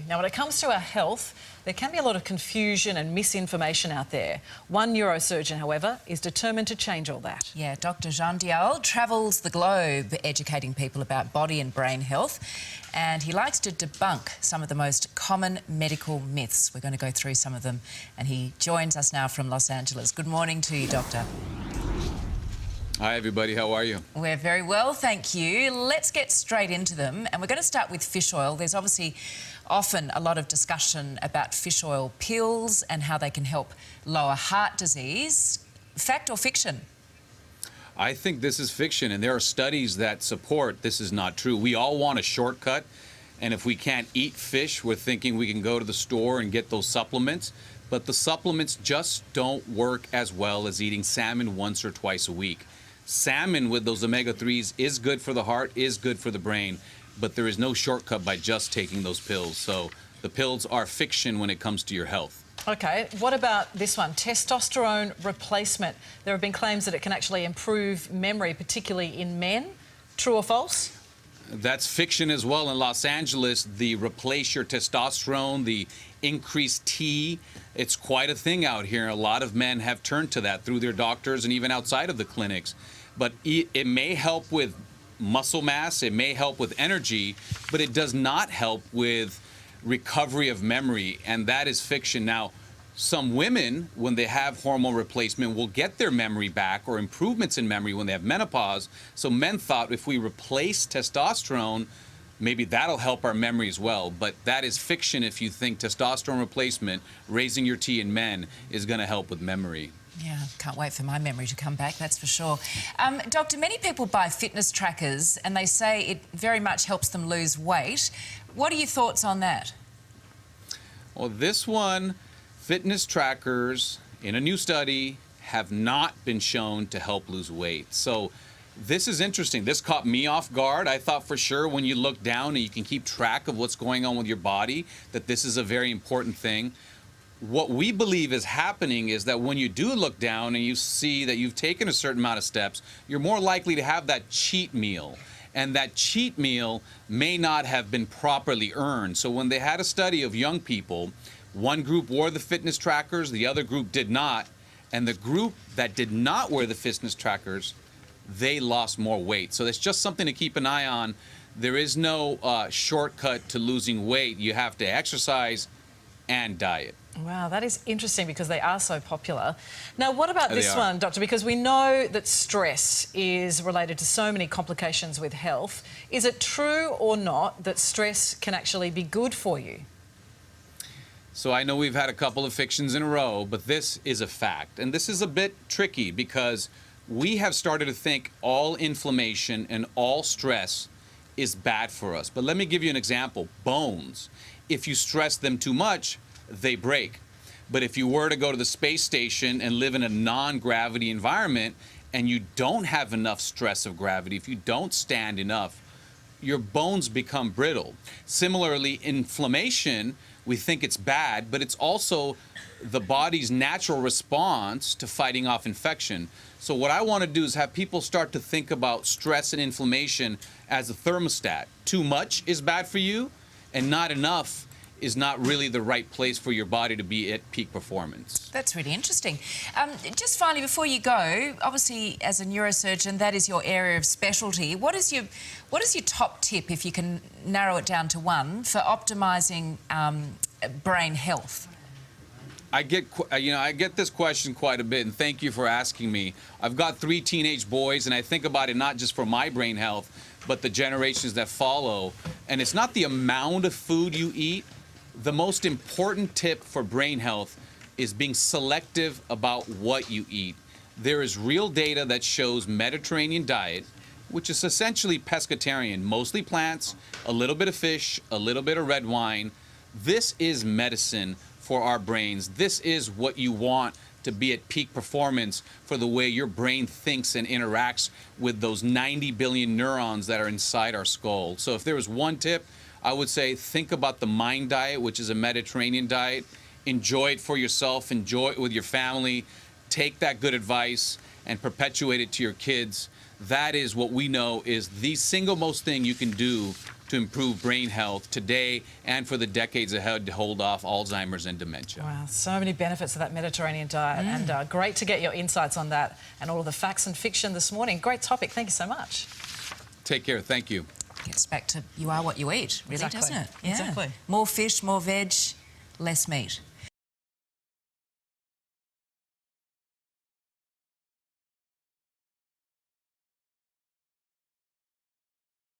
Now, when it comes to our health, there can be a lot of confusion and misinformation out there. One neurosurgeon, however, is determined to change all that. Yeah, Dr. Jean travels the globe educating people about body and brain health, and he likes to debunk some of the most common medical myths. We're going to go through some of them, and he joins us now from Los Angeles. Good morning to you, Doctor. Hi, everybody. How are you? We're very well, thank you. Let's get straight into them, and we're going to start with fish oil. There's obviously often a lot of discussion about fish oil pills and how they can help lower heart disease. Fact or fiction? I think this is fiction, and there are studies that support this is not true. We all want a shortcut, and if we can't eat fish, we're thinking we can go to the store and get those supplements, but the supplements just don't work as well as eating salmon once or twice a week. Salmon with those omega-3s is good for the heart, is good for the brain, but there is no shortcut by just taking those pills. So the pills are fiction when it comes to your health. OK, what about this one? Testosterone replacement. There have been claims that it can actually improve memory, particularly in men. True or false? That's fiction as well. In Los Angeles, the replace your testosterone, the increased T, it's quite a thing out here. A lot of men have turned to that through their doctors and even outside of the clinics. But it may help with muscle mass, it may help with energy, but it does not help with recovery of memory, and that is fiction. Now, some women, when they have hormone replacement, will get their memory back or improvements in memory when they have menopause. So men thought if we replace testosterone, maybe that'll help our memory as well. But that is fiction if you think testosterone replacement, raising your T in men, is going to help with memory. Yeah, can't wait for my memory to come back, that's for sure. Doctor, many people buy fitness trackers and they say it very much helps them lose weight. What are your thoughts on that? Well, this one, fitness trackers, in a new study, have not been shown to help lose weight. So this is interesting. This caught me off guard. I thought for sure when you look down and you can keep track of what's going on with your body, that this is a very important thing. What we believe is happening is that when you do look down and you see that you've taken a certain amount of steps, you're more likely to have that cheat meal. And that cheat meal may not have been properly earned. So when they had a study of young people, one group wore the fitness trackers, the other group did not. And the group that did not wear the fitness trackers, they lost more weight. So that's just something to keep an eye on. There is no shortcut to losing weight. You have to exercise and diet. Wow, that is interesting because they are so popular. Now, what about this one, Doctor? Because we know that stress is related to so many complications with health. Is it true or not that stress can actually be good for you? So I know we've had a couple of fictions in a row, but this is a fact. And this is a bit tricky because we have started to think all inflammation and all stress is bad for us. But let me give you an example. Bones. If you stress them too much, they break. But if you were to go to the space station and live in a non-gravity environment and you don't have enough stress of gravity, if you don't stand enough, your bones become brittle. Similarly, inflammation, we think it's bad, but it's also the body's natural response to fighting off infection. So what I want to do is have people start to think about stress and inflammation as a thermostat. Too much is bad for you, and not enough is not really the right place for your body to be at peak performance. That's really interesting. Just finally, before you go, obviously as a neurosurgeon, that is your area of specialty. What is your top tip, if you can narrow it down to one, for optimising brain health? I get this question quite a bit, and thank you for asking me. I've got 3 teenage boys, and I think about it not just for my brain health, but the generations that follow. And it's not the amount of food you eat. The most important tip for brain health is being selective about what you eat. There is real data that shows Mediterranean diet, which is essentially pescatarian, mostly plants, a little bit of fish, a little bit of red wine. This is medicine for our brains. This is what you want to be at peak performance for the way your brain thinks and interacts with those 90 billion neurons that are inside our skull. So if there was one tip, I would say think about the MIND diet, which is a Mediterranean diet. Enjoy it for yourself, enjoy it with your family, take that good advice and perpetuate it to your kids. That is what we know is the single most thing you can do to improve brain health today and for the decades ahead to hold off Alzheimer's and dementia. Wow, so many benefits of that Mediterranean diet, and great to get your insights on that and all of the facts and fiction this morning. Great topic. Thank you so much. Take care. Thank you. Gets back to you are what you eat, really, Exactly. doesn't it? Exactly. More fish, more veg, less meat.